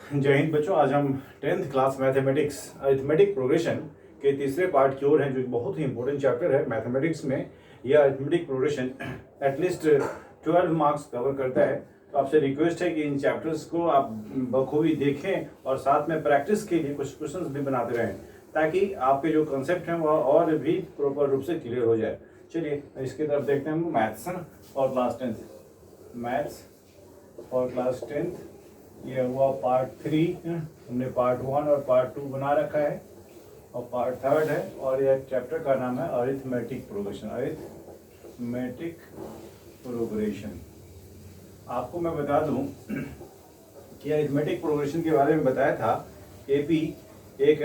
जय हिंद बच्चों। आज हम 10th class mathematics arithmetic progression के तीसरे पार्ट की ओर हैं, जो बहुत ही इंपॉर्टेंट चैप्टर है मैथमेटिक्स में। यह arithmetic progression at least 12 marks cover करता है। तो आपसे रिक्वेस्ट है कि इन चैप्टर्स को आप बखूबी देखें और साथ में प्रैक्टिस के लिए कुछ क्वेश्चंस भी बनाते रहें, ताकि आपके जो कंसेप्ट हैं वह और भी प्रॉपर रूप से क्लियर हो जाए। चलिए इसकी तरफ देखते हैं हम। मैथ्स और क्लास 10th, मैथ्स और क्लास 10th, ये हुआ पार्ट 3। हमने पार्ट 1 और पार्ट 2 बना रखा है और पार्ट 3 है, और यह चैप्टर का नाम है अरिथमेटिक प्रोग्रेशन। Arithmetic progression. आपको मैं बता दूं कि अरिथमेटिक प्रोग्रेशन के बारे में बताया था। एपी एक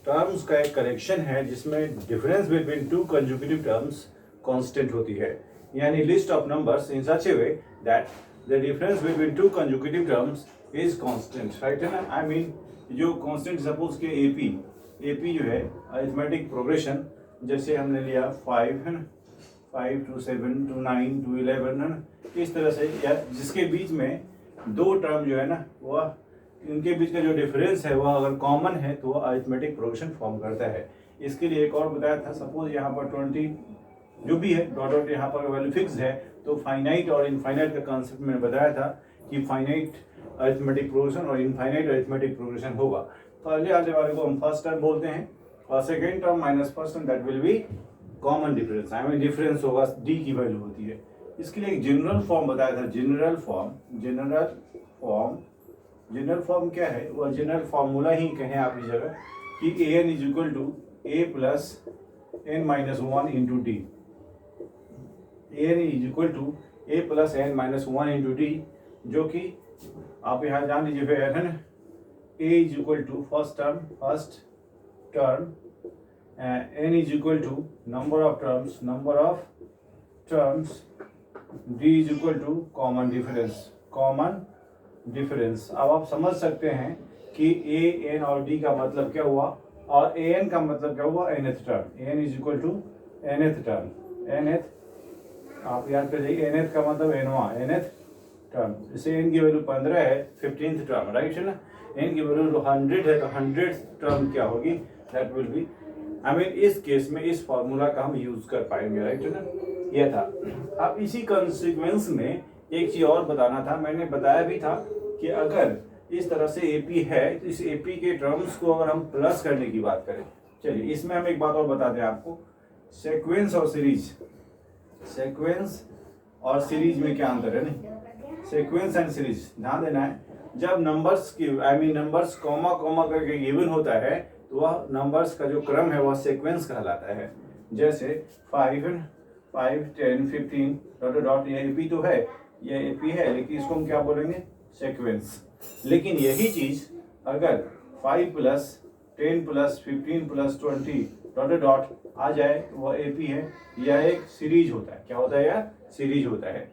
टर्म्स का एक कलेक्शन है जिसमें difference between two consecutive terms constant होती है, यानी list of numbers in such A way that the difference between two consecutive terms is constant, right है ना। आई मीन जो कांस्टेंट, सपोज के एपी जो है अरिथमेटिक प्रोग्रेशन, जैसे हमने लिया 5 है ना, 5 to 7 to 9 to 11 है ना, इस तरह से, या जिसके बीच में दो टर्म जो है ना वह इनके बीच का जो डिफरेंस है वह अगर कॉमन है तो वह अरिथमेटिक प्रोग्रेशन फॉर्म करता है। इसके लिए एक और बताया था, सपोज यहाँ पर 20 जो भी है, डॉट डॉट यहाँ पर वैल्यू फिक्स है, तो फाइनाइट और इनफाइनाइट का कॉन्सेप्ट मैंने बताया था कि फाइनाइट अरिथमेटिक प्रोग्रेशन और इनफाइनाइट अरिथमेटिक प्रोग्रेशन होगा। पहले आने वाले को हम फर्स्ट टर्म बोलते हैं और second term minus first term, that will be common difference. I mean difference होगा, डी की वैल्यू होती है। इसके लिए एक जनरल फॉर्म बताया था। जनरल फॉर्म क्या है? वह जनरल फार्मूला ही कहें आप इस जगह कि a n is equal to a plus n minus 1 into d. A n is equal to a plus n minus 1 into d, जो कि आप यहाँ जान लीजिए फिर है ना। A is equal to first term, n is equal to number of terms, d is equal to common difference. अब आप समझ सकते हैं कि ए एन और डी का मतलब क्या हुआ और ए एन का मतलब क्या हुआ, nth term. N is equal to nth term, आप याद कर जाइए, nth का मतलब nth टर्म। जैसे n की वैल्यू 15 है, 15th टर्म, राइट है ना। n की वैल्यू 100 है तो 100th टर्म क्या होगी, that will be, I mean इस केस में इस फॉर्मूला का हम यूज कर पाएंगे, राइट है ना। यह था। अब इसी कंसीक्वेंस में एक चीज और बताना था। मैंने बताया भी था कि अगर इस तरह से एपी है तो इस एपी के टर्म्स को अगर हम प्लस करने की बात करें, चलिए इसमें हम एक बात और बता दें आपको। सीक्वेंस और सीरीज में क्या अंतर है? नहीं, सीक्वेंस एंड सीरीज ध्यान देना है। जब नंबर्स की नंबर्स कॉमा कॉमा करके गिवन होता है तो वह नंबर्स का जो क्रम है वह सीक्वेंस कहलाता है। जैसे 5, 10, 15 डॉट डॉट, ये एपी तो है, ये एपी है, लेकिन इसको हम क्या बोलेंगे, सीक्वेंस। लेकिन यही चीज अगर 5 plus 10 plus 15 plus 20 dot dot आ जाए तो वह एपी है, यह एक सीरीज होता है। क्या होता है? यह सीरीज होता है।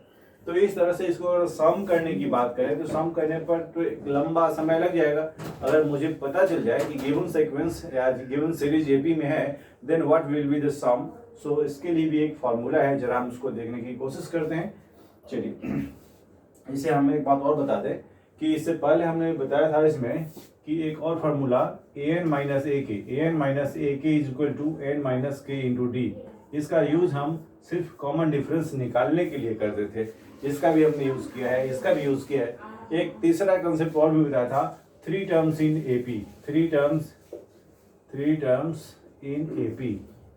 तो इस तरह से इसको अगर सम करने की बात करें तो सम करने पर तो एक लंबा समय लग जाएगा। अगर मुझे पता चल जाए कि गिवन सीक्वेंस या गिवन सीरीज एपी में है, then what will be the sum. So इसके लिए भी एक फॉर्मूला है, जरा हम उसको देखने की कोशिश करते हैं। चलिए इसे हम एक बात और बता दें कि इससे पहले हमने बताया था इसमें कि एक और formula a n minus a k is equal to n minus k into d. इसका यूज हम सिर्फ कॉमन डिफरेंस निकालने के लिए करते थे। इसका भी हमने यूज किया है, इसका भी यूज किया है। एक तीसरा कंसेप्ट और भी बताया था, 3 terms in AP. 3 terms in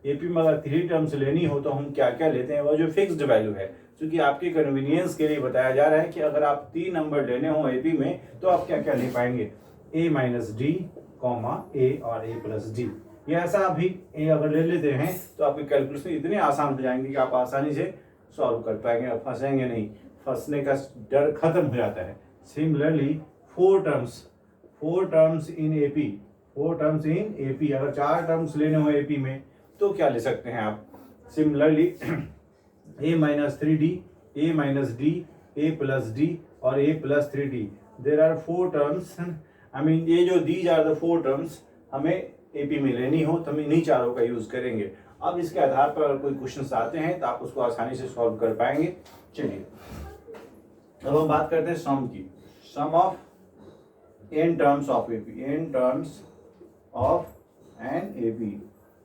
AP में अगर 3 टर्म्स लेनी हो तो हम क्या क्या लेते हैं, वो जो फिक्स्ड वैल्यू है। क्योंकि आपके कन्वीनियंस के लिए बताया जा रहा है कि अगर आप 3 नंबर लेने हो एपी में तो आप क्या क्या ले पाएंगे, ए माइनस डी, कॉमा ए और ए प्लस डी। ये ऐसा अभी ए अगर ले लेते हैं तो आपके कैलकुलेशन इतने आसान हो जाएंगे कि आप आसानी से सॉल्व कर पाएंगे और फंसेंगे नहीं, फंसने का डर खत्म हो जाता है। सिमिलरली 4 टर्म्स इन एपी, अगर 4 टर्म्स लेने हो एपी में तो क्या ले सकते हैं आप। Similarly a minus 3d, a minus d, a plus d और a plus 3d। There are 4 terms, I mean ये जो दीज आर द 4 टर्म्स हमें एपी में लेनी हो तो हम इन्हीं चारों का यूज करेंगे। अब इसके आधार पर अगर कोई क्वेश्चन आते हैं तो आप उसको आसानी से सॉल्व कर पाएंगे। चलिए अब हम बात करते हैं सम की। Sum of in terms of AP, in terms of N AP.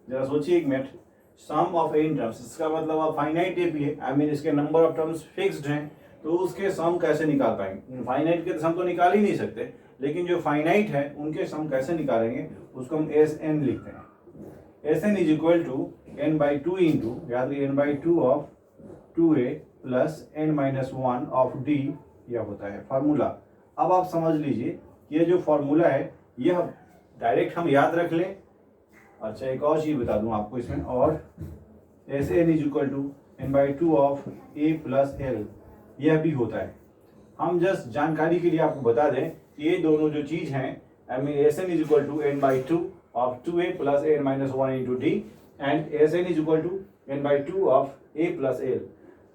जरा सोचिए एक मिनट, सम ऑफ एन टर्म्स, इसका मतलब अब फाइनाइट एपी है, आई मीन इसके नंबर ऑफ टर्म्स फिक्स्ड हैं, तो उसके सम कैसे निकाल पाएंगे? इनफाइनाइट के सम तो निकाल ही नहीं सकते, लेकिन जो फाइनाइट है उनके सम कैसे निकालेंगे, उसको हम एस एन लिखते हैं। S n is equal to n by two into, याद रखिए n by two of two a plus n minus one of d, यह होता है फार्मूला। अब आप समझ लीजिए ये जो फार्मूला है यह डायरेक्ट हम याद रख लें। अच्छा, एक और चीज़ बता दूं आपको इसमें, और S n is equal to n by two of a plus l, यह भी होता है। हम जस्ट जानकारी के लिए आपको बता दें, ये दोनों जो चीज़ हैं, I mean S n is equal to n by two of two a plus n minus one into d, and S n is equal to n by two of a plus l.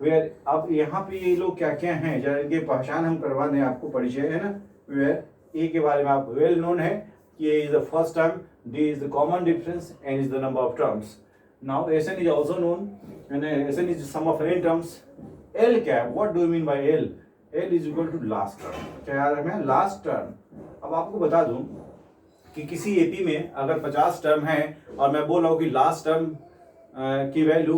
Where अब यहाँ पे ये लोग क्या क्या हैं, जरा इनकी पहचान हम करवा दें, आपको परिचय है ना। वेयर ए के बारे में आपको वेल नोन है कि a is the first term, d is the common difference, n is the number of terms. Now s n is also known, and S n is sum of n terms. L क्या है, what do you mean by l? L is equal to last term, क्या याद रखना, last term. अब आपको बता दूं कि किसी एपी में अगर 50 टर्म है और मैं बोल रहा हूँ कि लास्ट टर्म की वैल्यू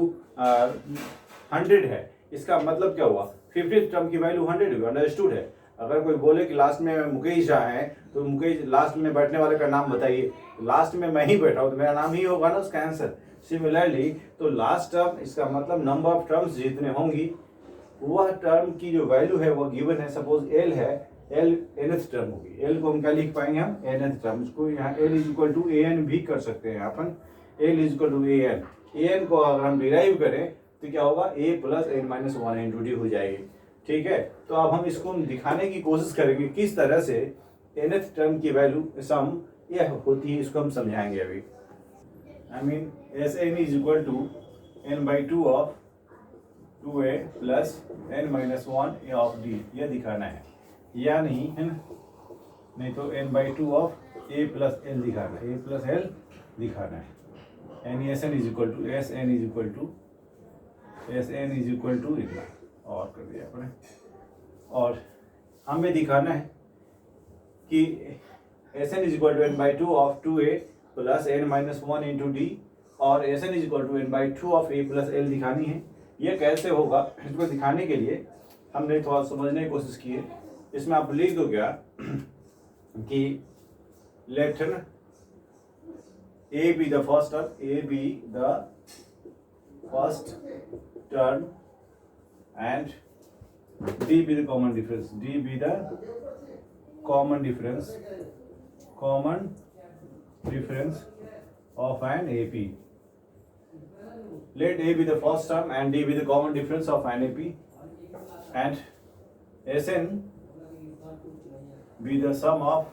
100 है, इसका मतलब क्या हुआ, 50th टर्म की वैल्यू 100 हुई, अंडरस्टूड है। अगर कोई बोले कि लास्ट में मुकेश झा है, तो मुकेश लास्ट में बैठने वाले का नाम बताइए, लास्ट में मैं ही बैठा हूँ तो मेरा नाम ही होगा ना उसका आंसर। सिमिलरली तो लास्ट टर्म, इसका मतलब नंबर ऑफ टर्म्स जितने होंगी वह टर्म की जो वैल्यू है वो गिवन है। सपोज एल है, एल nth टर्म होगी, एल को हम क्या लिख पाएंगे, हम nth टर्म। इसको यहाँ l is equal to a n भी कर सकते हैं अपन, l is equal to a n को अगर हम डिराइव करें तो क्या होगा, a plus n minus one into d हो जाएगी। ठीक है, तो अब हम इसको दिखाने की कोशिश करेंगे किस तरह से nth टर्म की वैल्यू सम यह होती है, इसको हम समझाएंगे अभी। I mean S n is equal to n by two of two a plus n minus one a of d, यह दिखाना है, या नहीं है ना, नहीं तो n by two of a plus l दिखाना है, ए प्लस एल दिखाना है। N S n is equal to S n is equal to S n is equal to इतना और कर दिया आपने, और हमें दिखाना है कि s n is equal to n by two of two a plus n minus one into d, और S n is equal to n by two of a plus l दिखानी है। ये कैसे होगा, इसको दिखाने के लिए हमने थोड़ा समझने की कोशिश की है। इसमें आप लिख दो क्या कि let a be the first term, a be the first term and d be the common difference, d be the common difference of an AP. Let a be the first term and d be the common difference of an AP, and Sn be the sum of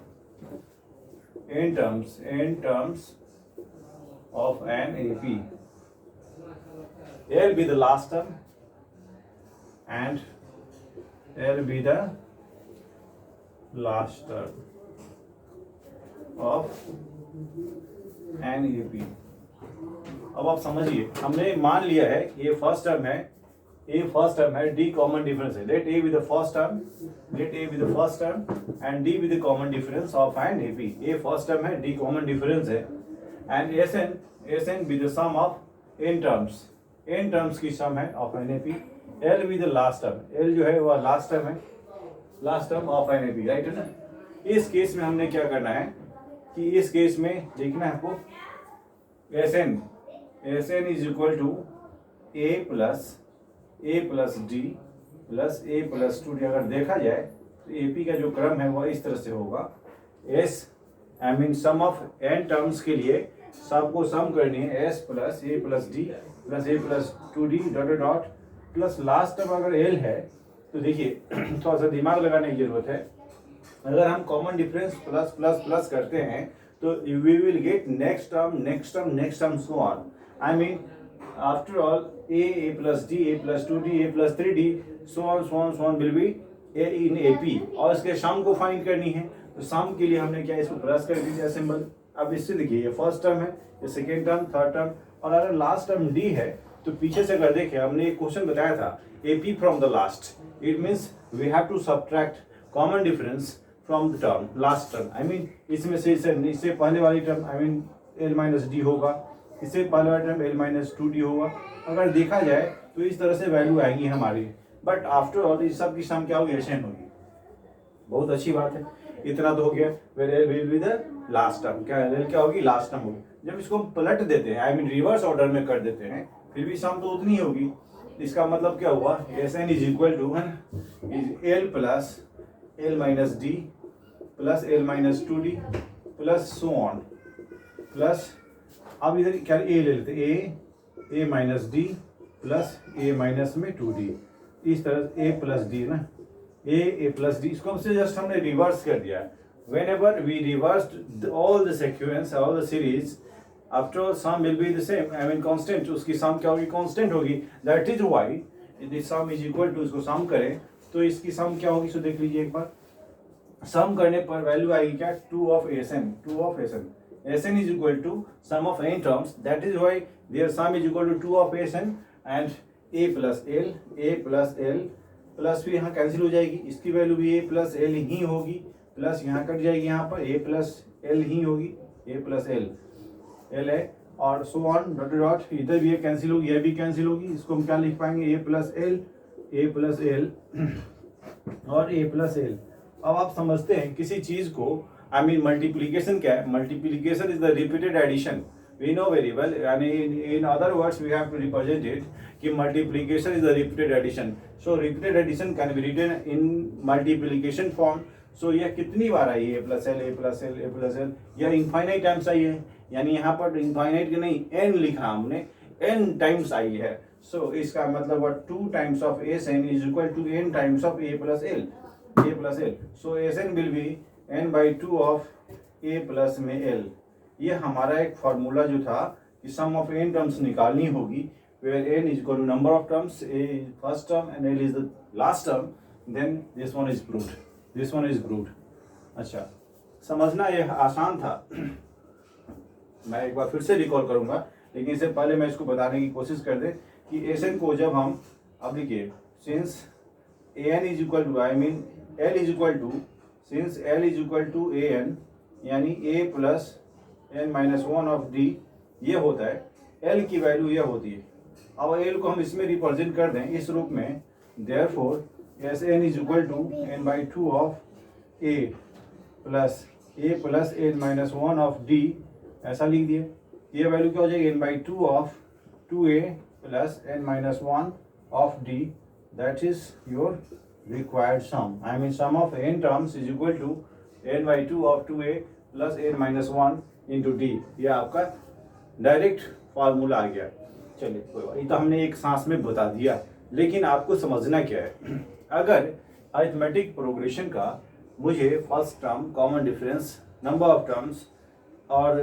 n terms of an AP. L be the last term and L be the last term of an AP. अब आप समझिए, हमने मान लिया है कि ये first term है, ए फर्स्ट टर्म है, डी कॉमन डिफरेंस है। Let a be the first term, let a be the first term and d be the common difference of N AP. A first term है, d common difference है, and S n be the sum of n terms की sum है of N AP. L be the last term, l जो है वह last term है, last term of an AP, right है ना। इस केस में हमने क्या करना है कि इस केस में देखना है आपको S n is equal to a plus d plus a plus two d. अगर देखा जाए तो ए पी का जो क्रम है वह इस तरह से होगा, s I mean sum of n terms के लिए सबको सम करनी है, s plus a plus d plus a plus two d dot dot plus last term अगर एल है तो देखिए थोड़ा सा दिमाग लगाने की जरूरत है। अगर हम common difference plus plus plus करते हैं तो we will get next term so on. I mean after all a plus d, a plus two d, a plus three d, so on will be a in A P, और इसके सम को find करनी है। तो सम के लिए हमने क्या इसको प्लस कर दिया सिंबल। अब इससे देखिए ये फर्स्ट टर्म है, ये सेकेंड टर्म, थर्ड टर्म, और अगर लास्ट टर्म डी है तो पीछे से अगर देखें हमने एक क्वेश्चन बताया था A P from the last, it means we have to subtract common difference from the term last term, I mean इसमें से इससे पहले वाली term I mean l minus d होगा, इससे पहले वाला term l minus two d होगा। अगर देखा जाए तो इस तरह से वैल्यू आएगी हमारी, बट आफ्टर ऑल इस सब की सम क्या होगी, एसएन होगी। बहुत अच्छी बात है, इतना तो हो गया। Where l will be the last term, क्या एल क्या होगी, लास्ट टर्म होगी। जब इसको हम पलट देते हैं आई मीन रिवर्स ऑर्डर में कर देते हैं, फिर भी सम तो उतनी होगी। इसका मतलब क्या हुआ, S n is equal to is l plus l minus d plus l minus two d plus so on plus, अब इधर क्या ए ले लेते, a minus d plus a minus में टू डी, इस तरह ए प्लस डी ना, ए plus D, इसको हमसे जस्ट हमने रिवर्स कर दिया। whenever we reversed all the sequence, all the series, after all sum will be the same, I mean constant, उसकी sum क्या होगी, constant होगी। that is why the sum is equal to, इसको sum करें तो इसकी sum क्या होगी, सो देख लीजिए एक बार, sum करने पर वैल्यू आएगी क्या, 2 of Sn, 2 of Sn, Sn is equal to sum of n terms, that is why their sum is equal to 2 of Sn and a plus l plus फिर यहाँ कैंसिल हो जाएगी, इसकी वैल्यू भी a प्लस एल ही होगी, plus यहाँ cut जाएगी, यहाँ पर a प्लस एल ही होगी, a प्लस एल है, और सो ऑन डॉट डॉट, इधर भी ये कैंसिल होगी, यह भी कैंसिल होगी, इसको हम क्या लिख पाएंगे, a प्लस एल और a प्लस एल। अब आप समझते हैं किसी चीज को, आई मीन मल्टीप्लीकेशन क्या है, multiplication is the repeated addition, we know very well, and in other words we have to represent it कि multiplication is the repeated addition, so repeated addition can be written in multiplication form। so यह कितनी बार आई है, plus L A plus L A plus l, यह infinite times I है, यानी यहाँ पर infinite की नहीं n लिखा हमने, n टाइम्स आई है। so इसका मतलब 2 times of S n is equal to n times of a plus l, so S n will be n by 2 of a plus में एल। ये हमारा एक फॉर्मूला जो था कि सम ऑफ n टर्म्स निकालनी होगी, where n is equal to number of terms, a is first term and l is the last term, then this one is proved. अच्छा, समझना ये आसान था। मैं एक बार फिर से रिकॉल करूंगा, लेकिन इससे पहले मैं इसको बताने की कोशिश कर दे कि एस को जब हम, अब देखिए, since an is equal to, I mean l is equal to, since l is equal to an, यानी a plus n minus 1 of d, ये होता है, l की वैल्यू ये होती है। अब l को हम इसमें रिप्रेजेंट कर दें इस रूप में, therefore S n is equal to n by 2 of a plus n minus 1 of d, ऐसा लिख दिए। ये वैल्यू क्या हो जाएगी, n by 2 of 2a plus n minus 1 of d, that is your required sum, I mean sum of n terms is equal to n by 2 of 2a plus n minus 1 into d. यह आपका direct formula आ गया। चलिए कोई बात, ये तो हमने एक सांस में बता दिया, लेकिन आपको समझना क्या है, अगर अरिथमेटिक प्रोग्रेशन का मुझे first term, common difference, number of terms और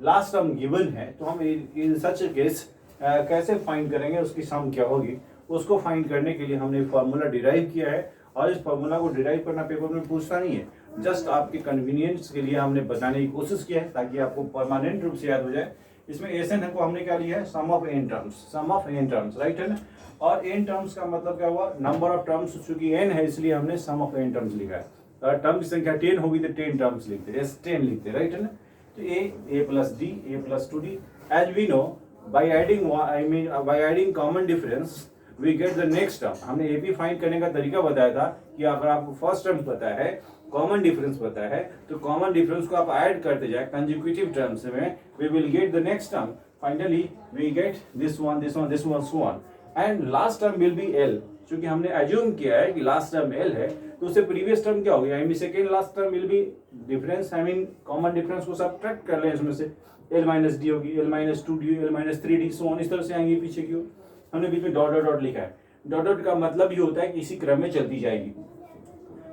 लास्ट टर्म गिवन है, तो हम इन सच केस कैसे फाइंड करेंगे, उसकी सम क्या होगी, उसको फाइंड करने के लिए हमने फार्मूला डिराइव किया है। और इस फार्मूला को डिराइव करना पेपर में पूछता नहीं है, जस्ट आपके कन्वीनियंस के लिए हमने बताने की कोशिश किया है, ताकि आपको परमानेंट रूप से याद हो जाए। इसमें एस एन को हमने क्या लिया है, sum of n terms, right है ना। और एन टर्म्स का मतलब क्या हुआ, नंबर ऑफ टर्म्स, चूंकि एन है इसलिए हमने सम ऑफ एन टर्म्स लिखा है। अगर टर्म की संख्या 10 होगी तो 10 टर्म्स लिखते हैं, S10 लिखते हैं, राइट है ना। तो a plus d, a plus 2d, as we know by adding common difference we get the next term. हमने ए पी फाइंड करने का तरीका बताया था कि अगर आपको फर्स्ट टर्म पता है, कॉमन डिफरेंस पता है, तो कॉमन डिफरेंस को आप ऐड करते जाए कंसेक्यूटिव टर्म्स में, we will get the next term, finally we get this one so on, and last term will be l. क्योंकि हमने एज्यूम किया है कि लास्ट टर्म एल है, तो उससे प्रीवियस टर्म क्या हो गया, आई mean second last term will B difference, I mean common difference को सब्ट्रैक्ट कर लें इसमें से, एल माइनस डी होगी, L minus 2d, L minus 3d, so on, इस तरह से आएंगे पीछे की ओर। हमने बीच में डॉट डॉट डॉट लिखा है, डॉट डॉट का मतलब ये होता है कि इसी क्रम में चलती जाएगी।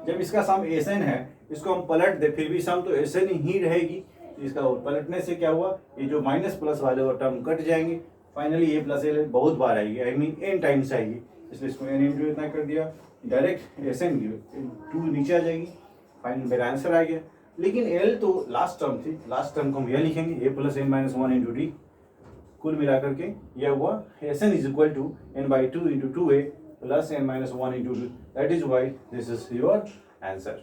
जब इसका सम एस एन है, इसको हम पलट दे, फिर भी सम तो एस एन ही रहेगी। इसका पलटने से क्या हुआ, ये जो माइनस प्लस वाले वो टर्म कट जाएंगे, फाइनली ए प्लस एल बहुत बार आएगी, आई मीन एन टाइम्स आएगी, इसलिए इसको एन इंटू इतना कर दिया, डायरेक्ट एस एन 2 नीचे आ जाएगी, फाइनल मेरा आंसर आ गया। लेकिन एल तो लास्ट टर्म थी, लास्ट टर्म को हम यह लिखेंगे, a plus n minus 1 into d, कुल मिला करके यह हुआ S n is equal to n by 2 into 2a plus n minus 1 into 2, that is why this is your answer.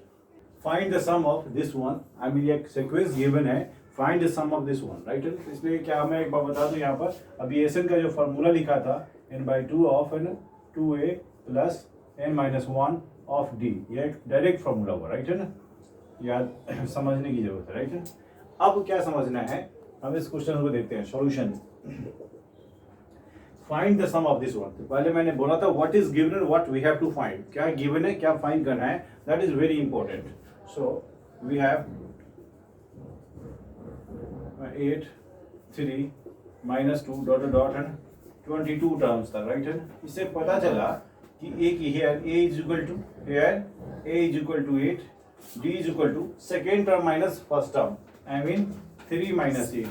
Find the sum of this one, I mean एक sequence given है, find the sum of this one, right. इसलिए क्या मैं एक बार बता दूं यहाँ पर, अभी एस एन का जो फार्मूला लिखा था n/2 of n 2a plus n-1 of d, ये एक डायरेक्ट फार्मूला हुआ, राइट है ना, याद समझने की जरूरत है, राइट है। अब क्या समझना है, हम इस क्वेश्चन को देखते हैं solution. Find the sum of this one, पहले मैंने बोला था what is given and what we have to find, क्या गिवन है क्या फाइंड करना है, that is very important. So we have 8 3 -2 dot dot and 22 terms था, राइट है। इससे पता चला कि एक here a is equal to here a is equal to 8, d is equal to second term minus first term, I mean 3 - 8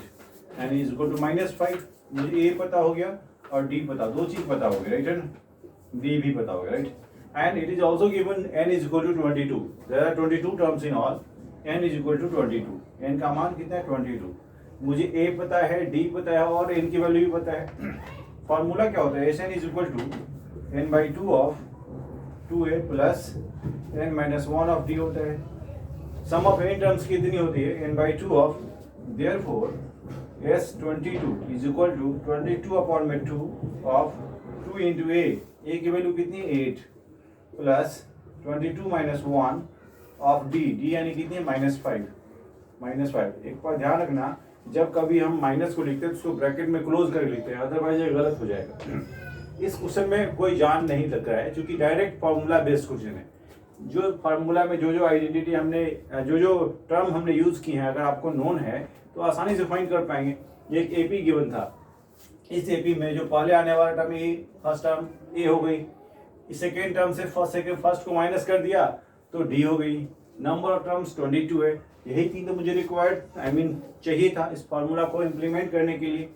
and is equal to -5। मुझे a पता हो गया और d पता, दो चीज पता हो गई, राइट है, d भी पता हो गया, right. And it is also given n is equal to 22, there are 22 terms in all, n is equal to 22, n का मान कितना है 22, मुझे a पता है, d पता है और n की वैल्यू भी पता है। फॉर्मूला क्या होता है, Sn is equal to n/2 of 2a plus n-1 of d होता है। सम ऑफ n टर्म्स कितनी होती है, n/2 of, therefore S22 is equal to 22 upon में 2 ऑफ 2 इंटू a की वैल्यू कितनी है 8 प्लस 22 - 1 ऑफ d यानी कितनी है -5। एक बार ध्यान रखना, जब कभी हम माइनस को लिखते हैं तो उसको ब्रैकेट में क्लोज कर लिखते हैं, अदरवाइज ये गलत हो जाएगा। इस क्वेश्चन में कोई जान नहीं लग रहा है क्योंकि डायरेक्ट फार्मूला बेस्ड क्वेश्चन है। जो फार्मूला में जो आइडेंटिटी हमने, जो टर्म हमने यूज की है, अगर आपको नोन है तो आसानी से फाइंड कर पाएंगे। एक एपी गिवन था, इस एपी में जो पहले आने वाला टर्म ए, फर्स्ट टर्म ए हो गई, इस सेकेंड टर्म से फर्स्ट को माइनस कर दिया तो डी हो गई, नंबर ऑफ टर्म्स 22 है। यही तीन तो मुझे रिक्वायर्ड आई मीन चाहिए था इस फार्मूला को इम्प्लीमेंट करने के लिए।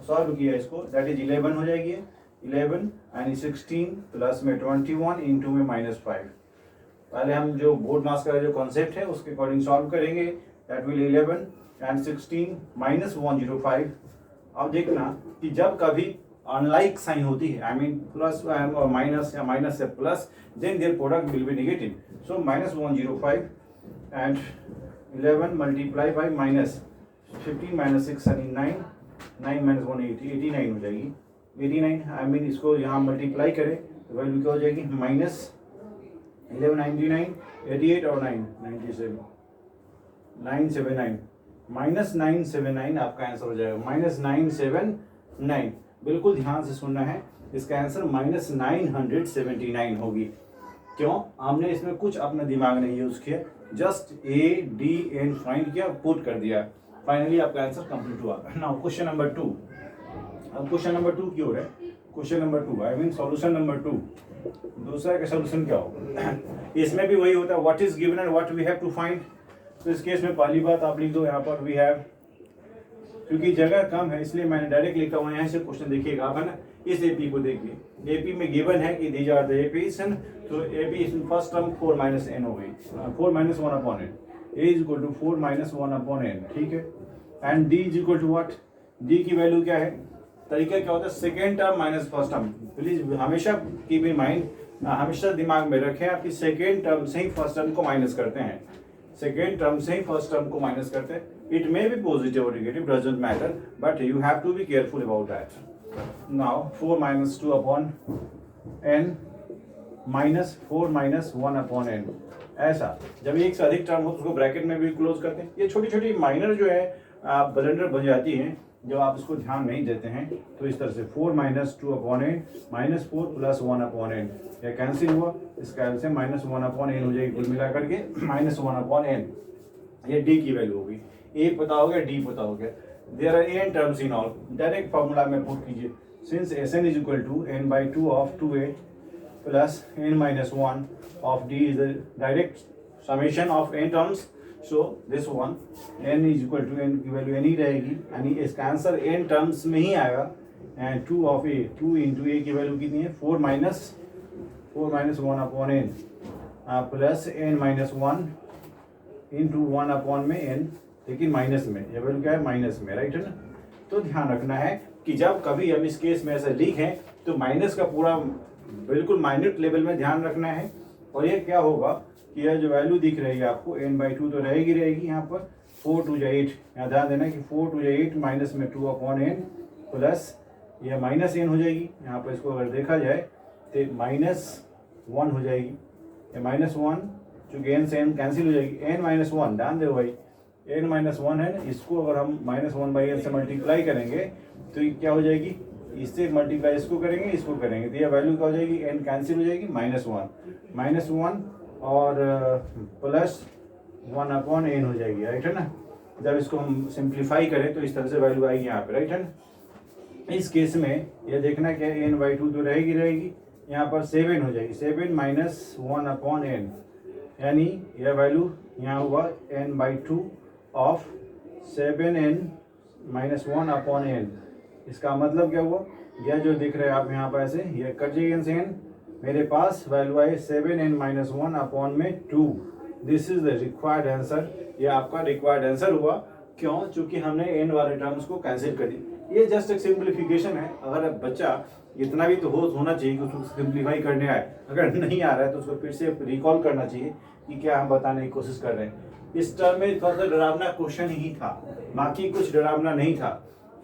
सॉल्व किया इसको, दैट इज 11 हो जाएगी, 11 एंड 16 प्लस में 21 इंटू में -5। पहले हम जो बोर्ड मास का जो कॉन्सेप्ट है उसके अकॉर्डिंग सॉल्व करेंगे, दैट विल 11 एंड 16 -105। अब देखना कि जब कभी अनलाइक साइन होती है, आई मीन प्लस और माइनस या माइनस से plus, then their product will be negative. So -105 and 11 multiply by -15 -6 यानी 9 -1 89 हो जाएगी, 89 आई मीन इसको यहाँ मल्टीप्लाई करें तो वैल्यू क्या हो जाएगी, -11 99 88 और 9 97 979 -979 आपका आंसर हो जाएगा, -979। बिल्कुल ध्यान से सुनना है, इसका आंसर -979 होगी। क्यों, हमने इसमें कुछ अपना दिमाग नहीं यूज किया, just A D N find किया, पुट कर दिया, फाइनली आपका आंसर कंप्लीट हुआ। Now question number 2। अब क्वेश्चन नंबर 2 की ओर है, क्वेश्चन नंबर 2 आई मीन सॉल्यूशन नंबर 2। दूसरा का सॉल्यूशन क्या होगा, इसमें भी वही होता है, what is given and what we have to find. तो इस केस में पहली बात आप लिख दो यहाँ पर वी हैव, क्योंकि जगह कम है इसलिए मैंने डायरेक्ट लिखा हुआ है। यहाँ से क्वेश्चन देखिएगा आप, है ना, इस एपी को देखिए, एपी में गिवन है कि दीज आर द एपीज, तो एपी फर्स्ट टर्म 4 - n हो गई, 4 - 1 upon n, a is equal to 4 - 1 upon n, ठीक है। And d is equal to what, d की वैल्यू क्या है, तरीका क्या होता है, second term minus first term. Please हमेशा कीप इन माइंड, हमेशा दिमाग में रखें आपकी सेकेंड टर्म से ही फर्स्ट टर्म को माइनस करते हैं, सेकेंड टर्म से ही फर्स्ट टर्म को माइनस करते हैं। इट मे बी पॉजिटिव और negative, doesn't matter, but you have to be careful about that. Now 4 - 2 upon n -4 - 1 upon n, ऐसा जब एक से अधिक टर्म हो तो उसको ब्रैकेट में भी क्लोज करते हैं। ये छोटी छोटी माइनर जो है ब्लेंडर बन जाती हैं जब आप इसको ध्यान नहीं देते हैं। तो इस तरह से 4 - 2 अपॉन n -4 + 1 अपॉन n, यह कैंसिल हुआ, इसका एलसीएम -1 अपॉन n हो जाएगी, कुल मिला करके -1 अपॉन n। ये d की वैल्यू होगी, a पता हो गया, d पता हो गया। There are n terms in all, direct formula में पुट कीजिए, since Sn is equal to n/2 of 2a plus n-1 of d is the direct summation of n terms. So this one n is equal to, n की value n ही रहेगी, यानी इसका answer n terms में ही आएगा। And 2 of a, 2 into a की value कितनी है, 4 - 1 upon n plus n-1 into 1 upon में n, लेकिन माइनस में, ये वैल्यू क्या है, माइनस में, राइट है ना। तो ध्यान रखना है कि जब कभी हम इस केस में ऐसा लिखें तो माइनस का पूरा बिल्कुल माइन्यूट लेवल में ध्यान रखना है। और ये क्या होगा, कि यह जो वैल्यू दिख रही है आपको n/2 तो रहेगी यहाँ पर 4 2 8, यहाँ ध्यान देना कि 4 2 8 माइनस में 2/n प्लस यह माइनस n हो जाएगी। यहाँ पर इसको अगर देखा जाए तो -1 हो जाएगी, ये -1 चूँकि n से n कैंसिल हो जाएगी, n-1 ध्यान दो भाई, n-1 है ना, इसको अगर हम -1/n से मल्टीप्लाई करेंगे तो ये क्या हो जाएगी, इससे मल्टीप्लाई इसको करेंगे तो यह वैल्यू क्या हो जाएगी, n कैंसिल हो जाएगी, -1 और प्लस 1/n हो जाएगी, राइट है ना। जब इसको हम सिंप्लीफाई करें तो इस तरह से वैल्यू आएगी यहाँ पे, राइट है ना। इस केस में यह देखना क्या है, n/2 तो रहेगी, यहाँ पर 7 हो जाएगी, 7 - 1/n, यानी यह वैल्यू यहाँ हुआ n/2 ऑफ 7n - 1/n। इसका मतलब क्या हुआ, यह जो दिख रहा है आप यहाँ पर ऐसे, यह कट जाएगी n से n, मेरे पास वैल्यू आई 7n - 1/2। This is the required answer, ये आपका रिक्वायर्ड आंसर हुआ। क्यों? चूंकि हमने n वाले टर्म्स को कैंसिल कर दी। ये जस्ट एक सिंप्लीफिकेशन है। अगर बच्चा इतना भी तो होना चाहिए कि उसको सिंप्लीफाई करने आए, अगर नहीं आ रहा है तो उसको फिर से रिकॉल करना चाहिए कि क्या हम बताने की कोशिश कर रहे हैं। इस टर्म में थोड़ा सा डरावना क्वेश्चन ही था, बाकी कुछ डरावना नहीं था।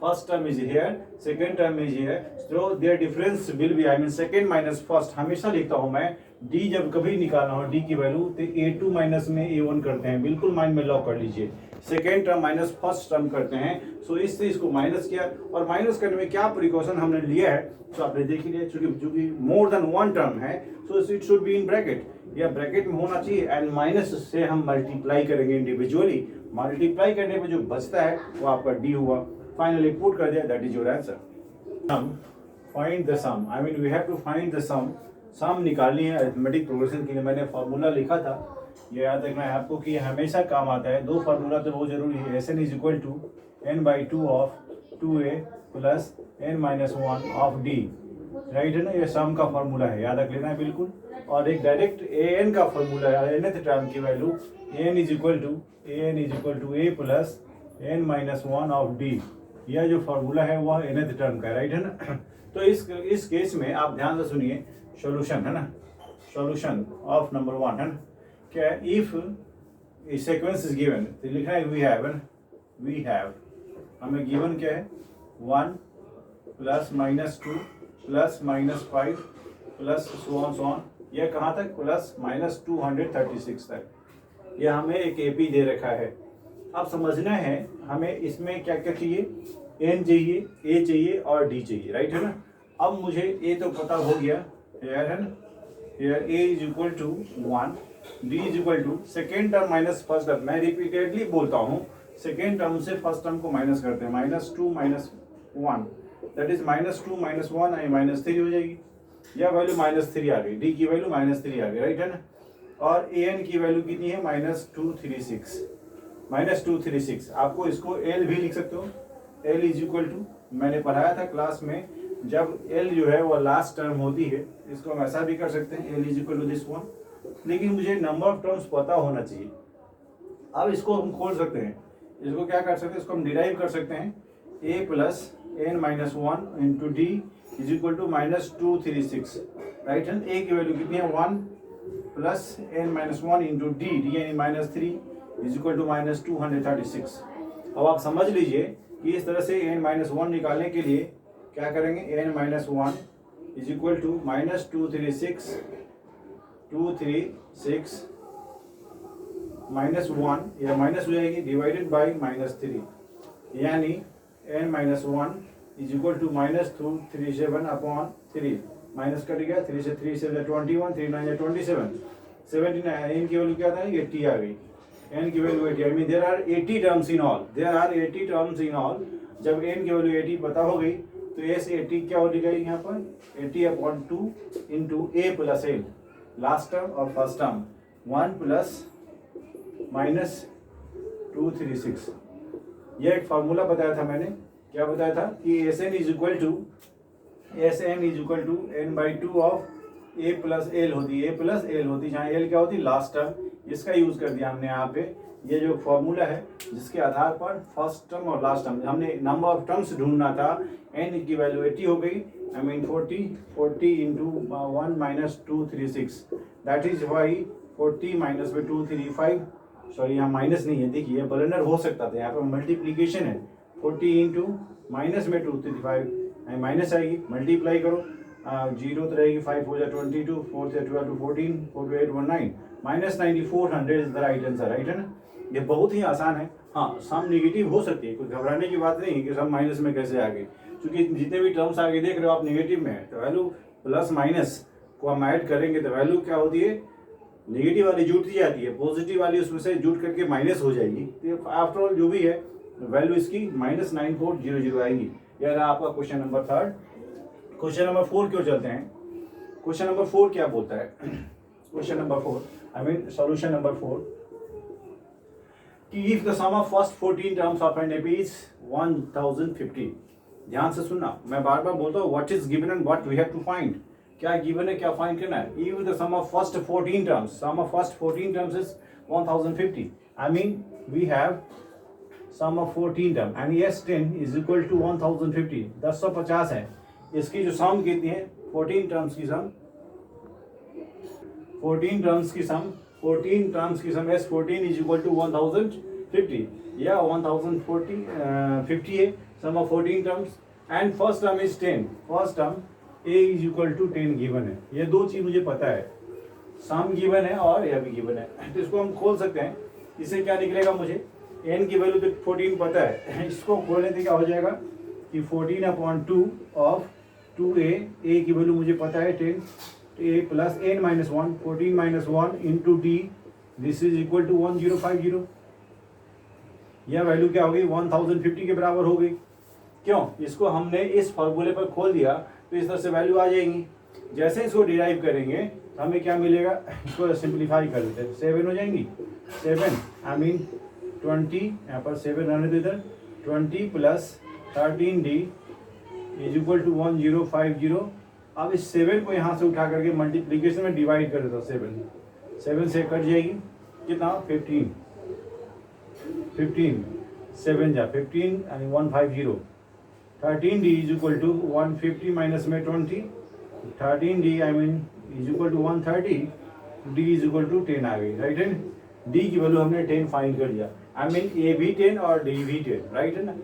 First term is here, second term is here, so their difference will be, I mean second minus first. हमेशा लिखता हूं मैं, डी जब कभी निकालना हो डी की वैल्यू तो a2 माइनस में a1 करते हैं, बिल्कुल माइंड में लॉक कर लीजिए। Second term minus first term करते हैं, सो इससे इसको माइनस किया, और माइनस करने में क्या प्रिकॉशन हमने लिया है तो आपने देख लिया, चूंकि मोर देन वन टर्म है so it should be in bracket, या ब्रैकेट में होना चाहिए, एंड माइनस से हम मल्टीप्लाई करेंगे इंडिविजुअली। मल्टीप्लाई करने पे जो बचता है वो आपका डी हुआ। फाइनली पुट कर दिया, दैट इज योर आंसर। हम find the sum, I mean we have to find the sum निकालनी है अरिथमेटिक प्रोग्रेशन के लिए। मैंने फार्मूला लिखा था, ये याद रखना है आपको कि हमेशा काम आता है। दो फार्मूला तो बहुत जरूरी है। Sn is equal to n/2 of 2a plus n-1 of d, right है ना। ये सम का फार्मूला है, याद रख लेना है बिल्कुल। और एक डायरेक्ट an का फार्मूला है, nth टर्म की value an is equal to a plus n-1 of d। यह जो फार्मूला है वह nth टर्म का है, राइट है ना। तो इस केस में आप ध्यान से सुनिए, सॉल्यूशन है ना, सॉल्यूशन ऑफ नंबर 1 है ना, क्या है, इफ सीक्वेंस इज गिवन तो लिखना है वी हैव हमें गिवन क्या है 1 plus -2 plus -5 plus so on, यह कहाँ तक, प्लस -236 तक। यह हमें एक एपी दे रखा है। अब समझना है हमें इसमें क्या क्या चाहिए, एन चाहिए, ए चाहिए और डी चाहिए, राइट है ना। अब मुझे ए तो पता हो गया, हेयर है ना, here a is equal to 1, d is equal to second term minus first term. मैं रिपीटेडली बोलता हूँ, सेकेंड टर्म से फर्स्ट टर्म को माइनस करते हैं, -2 - 1 दैट इज -2 - 1 -3 हो जाएगी। यह वैल्यू -3 आ गई, डी की वैल्यू -3 आ गई, राइट है ना। और ए एन की वैल्यू कितनी है, -236। आपको इसको एल भी लिख सकते हो, एल इज इक्वल टू, मैंने पढ़ाया था क्लास में, जब एल जो है वो लास्ट टर्म होती है, इसको हम ऐसा भी कर सकते हैं, l is equal to this one, लेकिन मुझे नंबर ऑफ टर्म्स पता होना चाहिए। अब इसको हम खोल सकते हैं, इसको क्या कर सकते हैं, इसको हम डिराइव कर सकते हैं, a plus n-1 into d is equal to -236, right है। ए की वैल्यू कितनी है 1 plus n-1 into D, D यानी -3 इज इक्वल टू -236। अब आप समझ लीजिए कि इस तरह से n-1 निकालने के लिए क्या करेंगे, n-1 इज इक्वल टू -236 -1, या माइनस हो जाएगी, डिवाइडेड बाई -3, यानी n-1 is equal to -237/3, minus cut गया, 3 से 3 से 21, 3 9 27, 79, n की वैल्यू क्या था, 80 आ गई, n की value 80, I mean there are 80 terms in all, जब n की वैल्यू 80 पता हो गई तो s 80 क्या हो गई यहाँ पर, 80/2 into a plus l, last term और फर्स्ट टर्म, 1 प्लस -236। यह एक फार्मूला बताया था मैंने, क्या बताया था कि Sn is equal to n/2 of a plus l होती है, जहाँ l क्या होती, लास्ट टर्म। इसका यूज कर दिया हमने यहाँ पे। ये जो फॉर्मूला है जिसके आधार पर फर्स्ट टर्म और लास्ट टर्म, हमने नंबर ऑफ टर्म्स ढूंढना था, n की वैल्यू 80 हो गई, I mean 40 into 1 -236, that is why 40 minus में 2 3 5, सॉरी यहाँ माइनस नहीं है, देखिए ब्लंडर हो सकता था, यहाँ पर मल्टीप्लीकेशन है। 40 इंटू माइनस में 2 3 5 माइनस आएगी, मल्टीप्लाई करो, 0 तो रहेगी, 5 हो जाए 22, 4 से 12 to 14, 4 to 8 19, minus 9400 is the right answer, right है ना। ये बहुत ही आसान है। हाँ, सम नेगेटिव हो सकती है, कुछ घबराने की बात नहीं है कि सम माइनस में कैसे आ गई, क्योंकि जितने भी टर्म्स आगे देख रहे हो आप नेगेटिव में है, तो वैल्यू प्लस माइनस को हम ऐड करेंगे तो वैल्यू क्या होती है, नेगेटिव वाली जुटती जाती है, पॉजिटिव वाली उसमें से जुट करके माइनस हो जाएगी। तो आफ्टर ऑल जो भी है वैल्यू इसकी माइनस 9400 आएगी। यह रहा आपका क्वेश्चन नंबर 3। क्वेश्चन नंबर 4 क्यों चलते हैं। क्वेश्चन नंबर 4 क्या बोलता है, question number 4 I mean solution number 4, कि if the sum of first 14 terms of N AP is 1050। ध्यान से सुनना, मैं बार बार बोलता हूँ what is given and what we have to find. क्या गिवन है, क्या फाइंड करना है। If the sum of first 14 terms, sum of first 14 terms is 1050, I mean we have sum of 14 term and S 10 is equal to 1050, 1050 है। इसकी जो सम कितनी है, 14 टर्म्स की सम, 14 टर्म्स की सम, 14 टर्म्स की sum s 14 is equal to 1050 या 1050 है sum of 14 terms and first term is 10, first term a is equal to 10 given है। ये दो चीज मुझे पता है, सम गिवन है और यह भी गिवन है, तो इसको हम खोल सकते हैं। इससे क्या निकलेगा, मुझे n की वैल्यू तो 14 पता है, इसको खोलने से क्या हो जाएगा कि 14/2 ऑफ 2a, a की वैल्यू मुझे पता है 10, a plus n minus 1, 14 minus 1 into d, this is equal to 1050। यह वैल्यू क्या हो गई, 1050 के बराबर हो गई। क्यों, इसको हमने इस फॉर्मूले पर खोल दिया तो इस तरह से वैल्यू आ जाएंगी। जैसे इसको डिराइव करेंगे तो हमें क्या मिलेगा, इसको सिंप्लीफाई कर देते हैं, 7 हो जाएंगी, 7 आई मीन 20, यहाँ पर 7 रहने दो इधर, 20 plus 13d is equal to 1050। अब इस 7 को यहाँ से उठा करके मल्टीप्लीकेशन में डिवाइड कर देता हूँ, 7 से कट जाएगी कितना, 15, 7 जा 15 यानी 150, 13d is equal to 150 minus में 20, 13d I mean is equal to 130, d is equal to 10 आ गई, राइट है। d की वैल्यू हमने 10 फाइंड कर दिया, आई मीन a भी 10 और d भी 10, राइट है ना।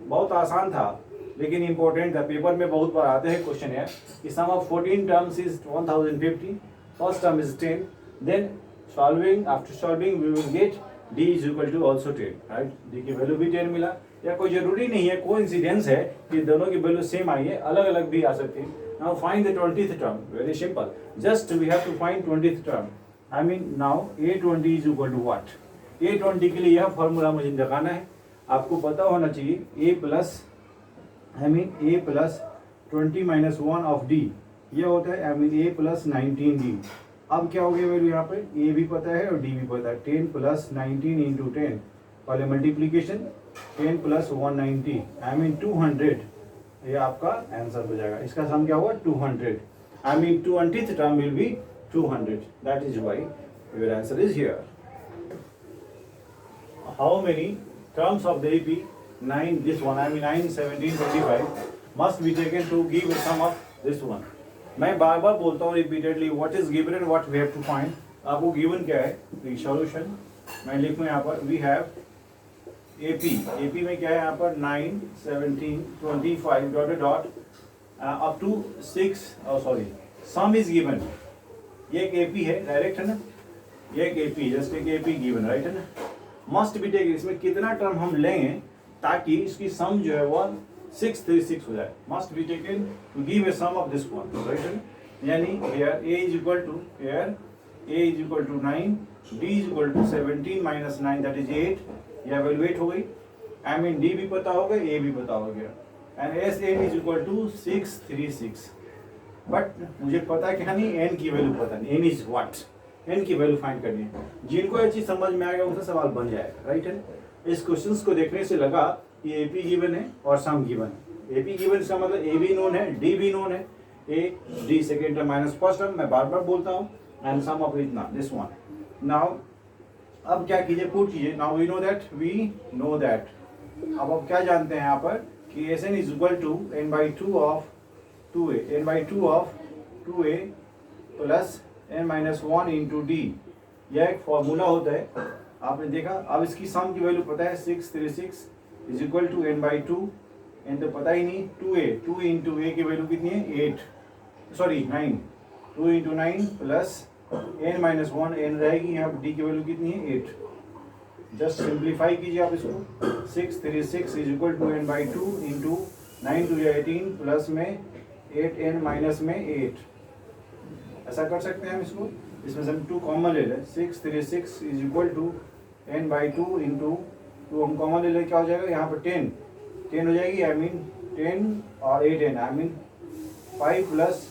बहुत आसान था लेकिन इंपॉर्टेंट था, पेपर में बहुत बार आते हैं क्वेश्चन है कि sum of 14 terms is 1050, first term is 10, then solving, after solving we will get d is equal to also 10, right. d की वैल्यू भी 10 मिला, या कोई जरूरी नहीं है, कोइंसिडेंस है कि दोनों की वैल्यू सेम आई है, अलग अलग भी आ सकती है। Now find the 20th term, very simple, just we have to find 20th term, I mean now a20 is equal to what. a20 के लिए यह फॉर्मूला मुझे लगाना है, आपको पता होना चाहिए, a plus I mean a plus 20 minus 1 of d, यह होता है I mean a plus 19d। अब क्या हो गया वैल्यू, यहाँ पे a भी पता है और d भी पता है, 10 प्लस 19 इंटू 10, पहले मल्टीप्लीकेशन, 10 प्लस 190 आई मीन 200, ये आपका आंसर हो जाएगा। इसका सम क्या होगा, 200, I mean 20th term will B 200, that is why your answer is here. How many terms of the AP 9, this one I mean 9 17 25 must be taken to give a sum of this one। मैं बार बार बोलता हूँ repeatedly, what is given and what we have to find. आपको given क्या है, solution मैं लिखूँ यहाँ पर, वी हैव AP में क्या है यहाँ पर 9 17 25 dot dot up to 6, sorry sum is given. ये एक AP है, डायरेक्ट है ना, ये एक AP, जस्ट एक AP गिवन, राइट है ना। मस्ट बी टेकन, इसमें कितना टर्म हम लेंगे ताकि इसकी सम जो है वो 636 हो जाए। Must be taken to give a sum of this one, right है ना। यानी here a is equal to, here a is equal to 9, d is equal to 17 minus 9 that is 8, यह वैल्यूएट हो गई। आई मीन d भी पता होगा, a भी पता हो गया, and Sn is equal to 636। But मुझे पता क्या नहीं, n की वैल्यू पता नहीं, n इज व्हाट, n की वैल्यू फाइंड करनी है। जिनको ये चीज समझ में आएगा उनसे सवाल बन जाएगा, राइट है। इस क्वेश्चंस को देखने से लगा कि AP गिवन है और सम गिवन है। AP गिवन इसका मतलब a भी नोन है, d भी नोन है, a d second term minus first term, मैं बार बार बोलता हूँ, एंड सम ऑफ इतना दिस वन। नाउ अब क्या कीजिए, पुट कीजिए, नाउ वी नो दैट। अब क्या जानते हैं यहाँ पर कि Sn is equal to n/2 of 2a, n/2 of 2a plus n-1 into d यह एक फॉर्मूला होता है, आपने देखा। अब इसकी सम की वैल्यू पता है 636 is equal to n/2, N तो पता ही नहीं, 2a, 2 इंटू ए की वैल्यू कितनी है 9, 2 इंटू 9 प्लस n-1 n रहेगी, यहाँ पर d की वैल्यू कितनी है 8। जस्ट सिंप्लीफाई कीजिए आप इसको, 636 is equal to n/2 into 9 2 18 plus में 8n माइनस में 8। ऐसा कर सकते हैं हम इसको, इसमें से हम 2 कॉमन ले लें, 636 is equal to n/2 into 2 हम कॉमन ले लें, क्या हो जाएगा यहाँ पर 10 हो जाएगी, आई मीन 10 और 8n, I mean 5 plus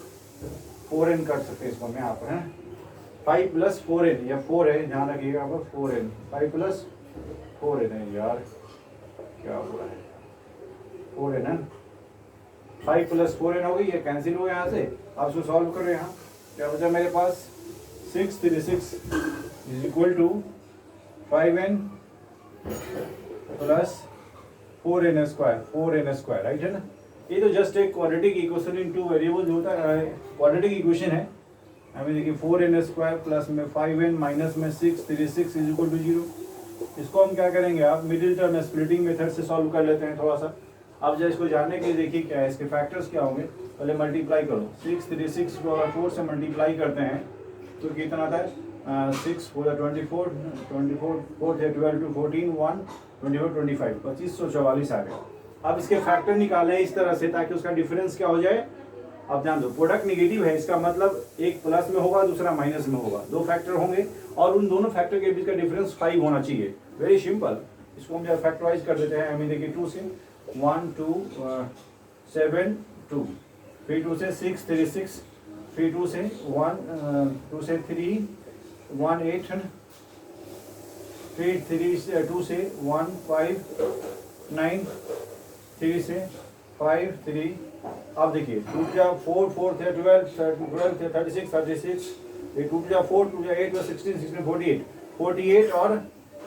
4n कर सकते हैं इसको हम यहाँ पर, है 5 प्लस 4n, या 4 है, ध्यान रखिएगा यहाँ पर 4n, 5 प्लस 4n है यार, क्या हुआ है 4n है, 5 प्लस 4n हो गई, ये कैंसिल हो गया यहाँ से। अब इसको सॉल्व करो, यहाँ क्या बचा मेरे पास 636 is equal to 5n plus 4n square, right है ना। ये तो जस्ट एक quadratic equation in two variable जो होता है, क्वाड्रेटिक इक्वेशन है। हमें देखिए 4n स्क्वायर प्लस में 5n माइनस में 636 इज इक्वल टू 0। इसको हम क्या करेंगे, आप मिडिल टर्म स्प्लिटिंग मेथड से सॉल्व कर लेते हैं थोड़ा सा। अब जब इसको जानने के लिए देखिए क्या है, इसके फैक्टर्स क्या होंगे, पहले मल्टीप्लाई करो, 636 को अगर 4 से मल्टीप्लाई करते हैं तो कितना आता है, 6 4 24 4 12 2 14 1 24 25 2544 आ गए। अब इसके फैक्टर निकालें इस तरह से ताकि उसका डिफरेंस क्या हो जाए। अब ध्यान दो, प्रोडक्ट नेगेटिव है, इसका मतलब एक प्लस में होगा दूसरा माइनस में होगा, 2 फैक्टर होंगे और उन दोनों फैक्टर के बीच का डिफरेंस 5 होना चाहिए। वेरी सिंपल, इसको हम जब फैक्टराइज कर देते हैं, हमें देखिए 2 से 1 2 7 2, फिर 2 से 6 36, फिर 2 से 1 2 से 3 1 8, फिर 2 से 1 5 9, 3 से 5 3। अब देखिए 2 जा 4 4 थे 12 36 36, ये 2 जा 4 2 जा 8 16 16 48 48 और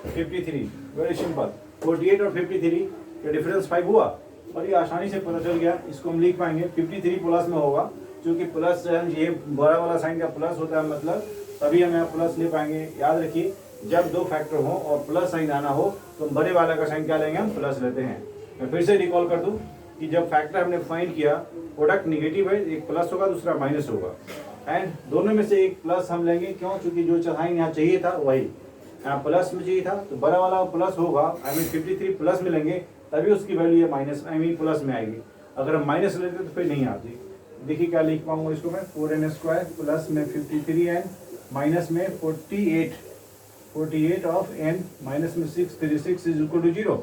53। वेरी सिंपल, 48 और 53 का डिफरेंस 5 हुआ और ये आसानी से पता चल गया। इसको हम लिख पाएंगे 53 प्लस में होगा, क्योंकि प्लस ये बड़ा वाला साइन का प्लस होता है, मतलब तभी हम यहाँ प्लस ले पाएंगे। याद रखिए, जब 2 फैक्टर हो और प्लस साइन आना हो तो बड़े वाला का साइन क्या लेंगे, हम प्लस लेते हैं। मैं फिर से रिकॉल कर दूं कि जब फैक्टर हमने फाइंड किया, प्रोडक्ट निगेटिव है, एक प्लस होगा दूसरा माइनस होगा, एंड दोनों में से एक प्लस हम लेंगे, क्यों, क्योंकि जो साइन यहाँ चाहिए था वही यहाँ प्लस में चाहिए था, तो बड़ा वाला प्लस होगा, आई मीन 53 प्लस में लेंगे तभी उसकी वैल्यू ये माइनस आई मीन प्लस में आएगी। अगर हम माइनस लेते तो फिर नहीं आती। देखिए क्या लिख पाऊंगा इसको मैं, 4n स्क्वायर प्लस में 53n माइनस में 48 ऑफ n माइनस में 636 इज इक्वल टू 0।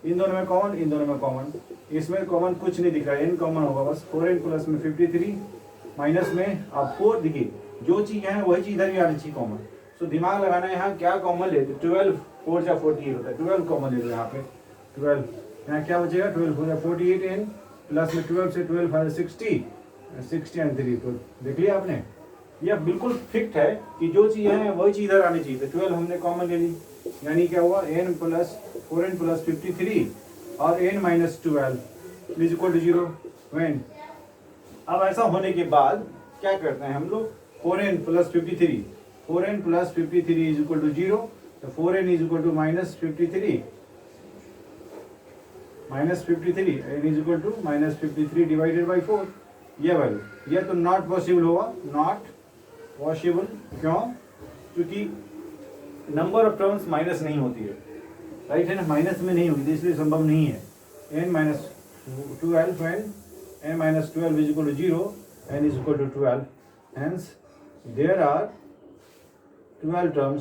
इन दोनों में कॉमन, इन दोनों में कॉमन, इसमें कॉमन कुछ नहीं दिख रहा है, n कॉमन होगा बस। 4n प्लस में 53 माइनस में अब 4, देखिए जो चीज़ है वही चीज़ इधर भी आनी चाहिए कॉमन। सो दिमाग लगाना है, यहाँ क्या कॉमन लेते, 12 4 जा 48 होता है, 12 कॉमन ले लो यहाँ पे, 12 यहाँ क्या बचेगा, 12 4 जा 48n प्लस में 12 से 12 5 60 एंड 3। तो देख लिया आपने, यह बिल्कुल फिक्ट है कि जो चीज़ है वही चीज़ इधर आनी चाहिए। तो 12 हमने कॉमन ले ली, यानी क्या हुआ, n प्लस 4n प्लस 53 और n minus 12 is equal to 0 when. अब ऐसा होने के बाद क्या करते हैं हम लोग, 4n plus 53 is equal to 0, तो 4n is equal to minus 53 n is equal to minus 53 divided by 4। ये वैल्यू, यह तो नॉट पॉसिबल होगा, नॉट पॉसिबल, क्यों, क्योंकि नंबर ऑफ टर्म्स माइनस नहीं होती है, राइट है ना, माइनस में नहीं होती, इसलिए संभव नहीं है। n minus 12 when n minus 12 is equal to 0, n is equal to 12, hence there are 12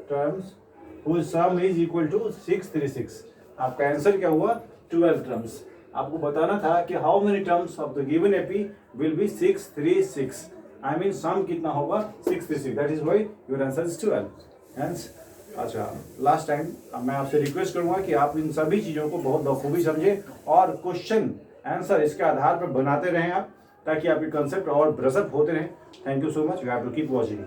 terms whose sum is equal to 636। आपका आंसर क्या हुआ, 12 टर्म्स। आपको बताना था कि how many terms of the given AP will be 636, I mean sum कितना होगा 636, that is why your answer is 12। Hence अच्छा, लास्ट टाइम मैं आपसे रिक्वेस्ट करूंगा कि आप इन सभी चीज़ों को बहुत बखूबी समझें और क्वेश्चन आंसर इसके आधार पर बनाते रहें आप, ताकि आपके कंसेप्ट और ब्रशअप होते रहें। Thank you so much, you have to keep watching.